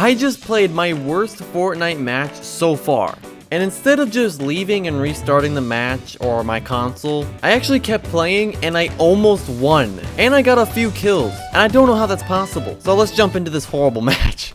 I just played my worst Fortnite match so far. And instead of just leaving and restarting the match or my console, I actually kept playing and I almost won. And I got a few kills. And I don't know how that's possible. So let's jump into this horrible match.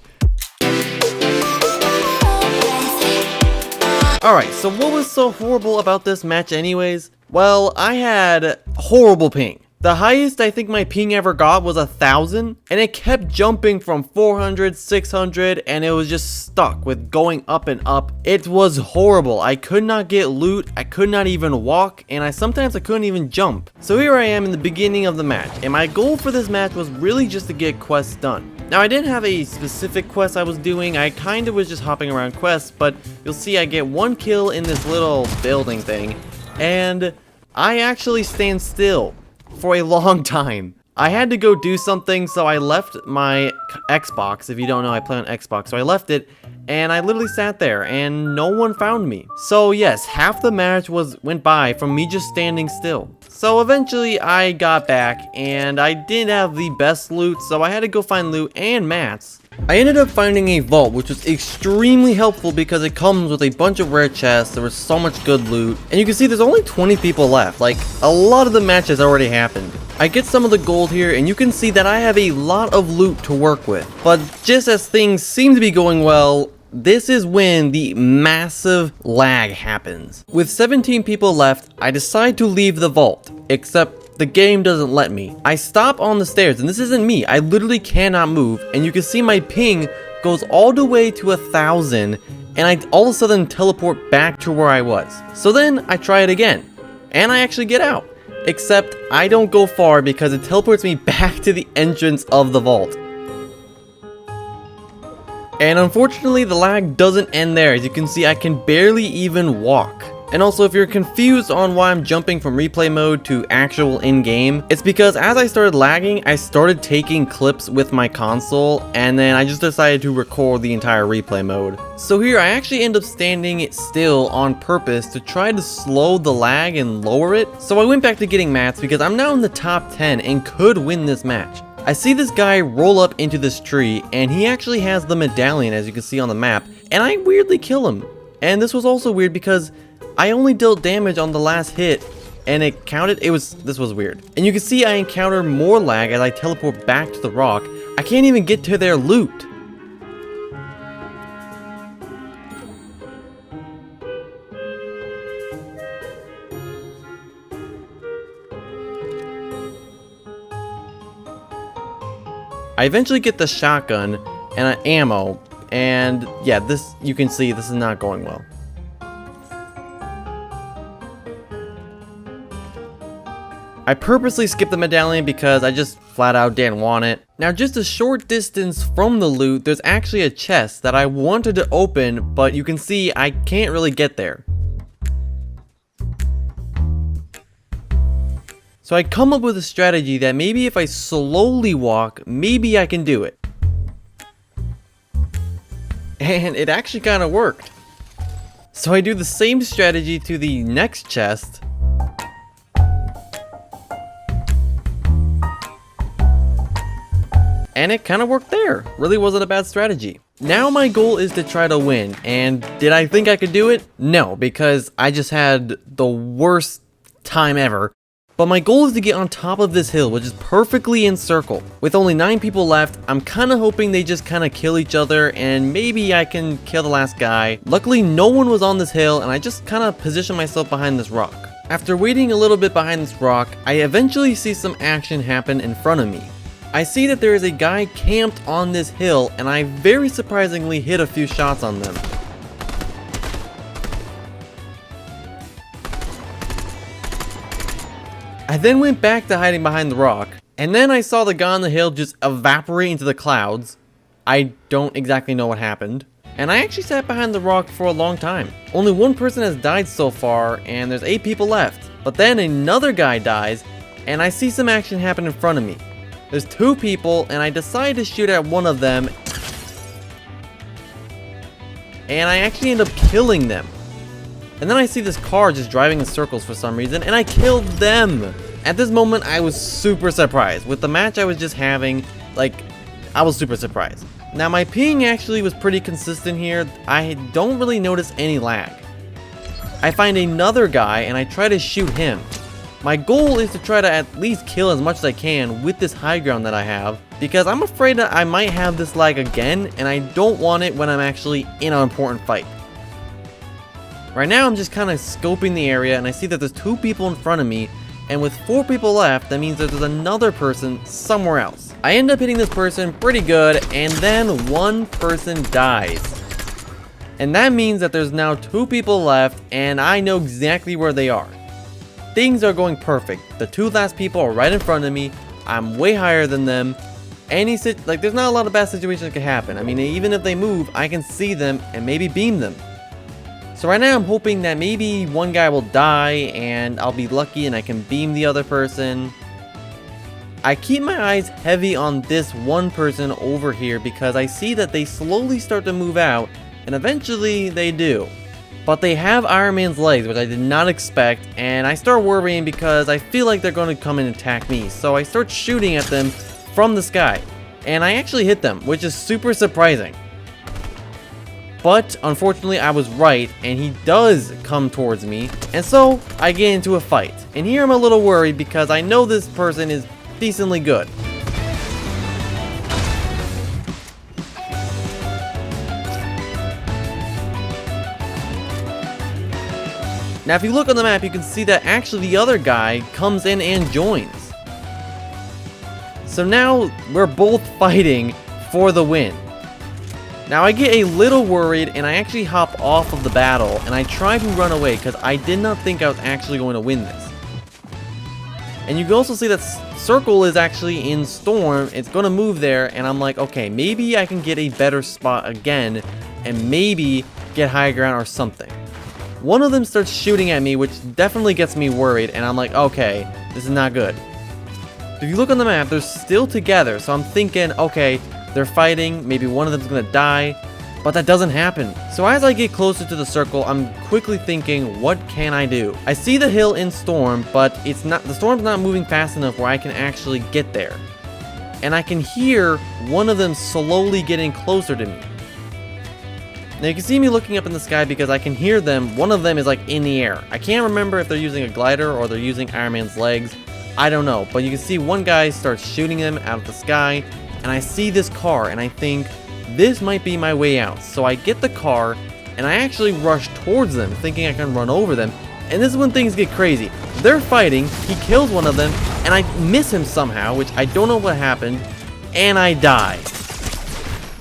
Alright, so what was so horrible about this match anyways? Well, I had horrible ping. The highest I think my ping ever got was 1,000, and it kept jumping from 400, 600, and it was just stuck with going up and up. It was horrible. I could not get loot, I could not even walk, and sometimes I couldn't even jump. So here I am in the beginning of the match, and my goal for this match was really just to get quests done. Now I didn't have a specific quest I was doing, I kinda was just hopping around quests, but you'll see I get one kill in this little building thing, and I actually stand still for a long time. I had to go do something, so I left my Xbox. If you don't know, I play on Xbox, so I left it, and I literally sat there, and no one found me. So yes, half the match went by from me just standing still. So eventually I got back, and I didn't have the best loot, so I had to go find loot and mats. I ended up finding a vault, which was extremely helpful because it comes with a bunch of rare chests. There was so much good loot, and you can see there's only 20 people left. Like, a lot of the matches already happened. I get some of the gold here, and you can see that I have a lot of loot to work with. But just as things seem to be going well, this is when the massive lag happens. With 17 people left, I decide to leave the vault, except the game doesn't let me. I stop on the stairs, and this isn't me. I literally cannot move, and you can see my ping goes all the way to 1,000, and I all of a sudden teleport back to where I was. So then I try it again, and I actually get out. Except I don't go far because it teleports me back to the entrance of the vault. And unfortunately, the lag doesn't end there. As you can see, I can barely even walk. And also, if you're confused on why I'm jumping from replay mode to actual in-game, it's because as I started lagging, I started taking clips with my console, and then I just decided to record the entire replay mode. So here, I actually end up standing still on purpose to try to slow the lag and lower it. So I went back to getting mats because I'm now in the top 10 and could win this match. I see this guy roll up into this tree, and he actually has the medallion, as you can see on the map, and I weirdly kill him. And this was also weird because I only dealt damage on the last hit, and it counted. This was weird. And you can see I encounter more lag as I teleport back to the rock. I can't even get to their loot. I eventually get the shotgun and ammo, and yeah, this, you can see this is not going well. I purposely skipped the medallion because I just flat out didn't want it. Now, just a short distance from the loot, there's actually a chest that I wanted to open, but you can see I can't really get there. So I come up with a strategy that maybe if I slowly walk, maybe I can do it. And it actually kind of worked. So I do the same strategy to the next chest. And it kind of worked there. Really wasn't a bad strategy. Now my goal is to try to win. And did I think I could do it? No, because I just had the worst time ever. But my goal is to get on top of this hill, which is perfectly encircled. With only 9 people left, I'm kind of hoping they just kind of kill each other, and maybe I can kill the last guy. Luckily, no one was on this hill, and I just kind of positioned myself behind this rock. After waiting a little bit behind this rock, I eventually see some action happen in front of me. I see that there is a guy camped on this hill, and I very surprisingly hit a few shots on them. I then went back to hiding behind the rock, and then I saw the guy on the hill just evaporate into the clouds. I don't exactly know what happened. And I actually sat behind the rock for a long time. Only one person has died so far, and there's 8 people left. But then another guy dies, and I see some action happen in front of me. There's 2 people, and I decide to shoot at one of them, and I actually end up killing them. And then I see this car just driving in circles for some reason, and I killed them. At this moment, I was super surprised. With the match I was just having, like, I was super surprised. Now my ping actually was pretty consistent here. I don't really notice any lag. I find another guy and I try to shoot him. My goal is to try to at least kill as much as I can with this high ground that I have, because I'm afraid that I might have this lag again and I don't want it when I'm actually in an important fight. Right now I'm just kind of scoping the area and I see that there's 2 people in front of me, and with 4 people left, that means that there's another person somewhere else. I end up hitting this person pretty good, and then 1 person dies. And that means that there's now 2 people left, and I know exactly where they are. Things are going perfect. The 2 last people are right in front of me. I'm way higher than them. There's not a lot of bad situations that can happen. I mean, even if they move, I can see them and maybe beam them. So right now I'm hoping that maybe 1 guy will die and I'll be lucky and I can beam the other person. I keep my eyes heavy on this 1 person over here because I see that they slowly start to move out, and eventually they do. But they have Iron Man's legs, which I did not expect, and I start worrying because I feel like they're going to come and attack me. So I start shooting at them from the sky, and I actually hit them, which is super surprising. But unfortunately I was right, and he does come towards me, and so I get into a fight. And here I'm a little worried because I know this person is decently good. Now if you look on the map, you can see that actually the other guy comes in and joins. So now we're both fighting for the win. Now I get a little worried and I actually hop off of the battle and I try to run away because I did not think I was actually going to win this. And you can also see that Circle is actually in Storm. It's going to move there, and I'm like, okay, maybe I can get a better spot again and maybe get high ground or something. One of them starts shooting at me, which definitely gets me worried, and I'm like, okay, this is not good. If you look on the map, they're still together, so I'm thinking, okay, they're fighting, maybe one of them's gonna die, but that doesn't happen. So as I get closer to the circle, I'm quickly thinking, what can I do? I see the hill in Storm, but the storm's not moving fast enough where I can actually get there. And I can hear one of them slowly getting closer to me. Now you can see me looking up in the sky because I can hear them. One of them is like in the air. I can't remember if they're using a glider or they're using Iron Man's legs. I don't know, but you can see one guy starts shooting them out of the sky, and I see this car and I think this might be my way out. So I get the car and I actually rush towards them thinking I can run over them. And this is when things get crazy. They're fighting, he kills one of them, and I miss him somehow, which I don't know what happened, and I die.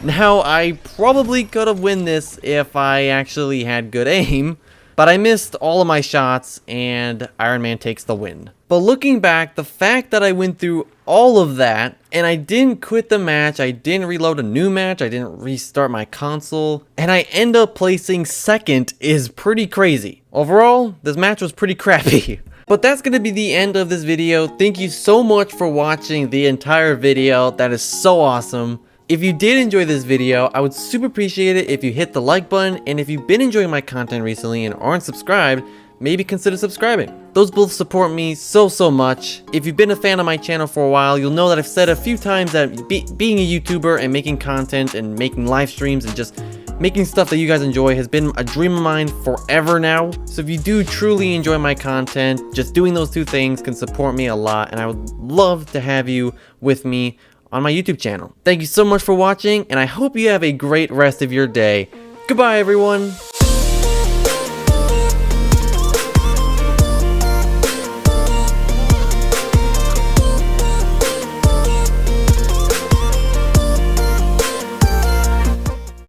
Now, I probably could have won this if I actually had good aim, but I missed all of my shots, and Iron Man takes the win. But looking back, the fact that I went through all of that, and I didn't quit the match, I didn't reload a new match, I didn't restart my console, and I end up placing second is pretty crazy. Overall, this match was pretty crappy. But that's going to be the end of this video. Thank you so much for watching the entire video. That is so awesome. If you did enjoy this video, I would super appreciate it if you hit the like button, and if you've been enjoying my content recently and aren't subscribed, maybe consider subscribing. Those both support me so much. If you've been a fan of my channel for a while, you'll know that I've said a few times that being a YouTuber and making content and making live streams and just making stuff that you guys enjoy has been a dream of mine forever now. So if you do truly enjoy my content, just doing those two things can support me a lot, and I would love to have you with me on my YouTube channel. Thank you so much for watching, and I hope you have a great rest of your day. Goodbye, everyone.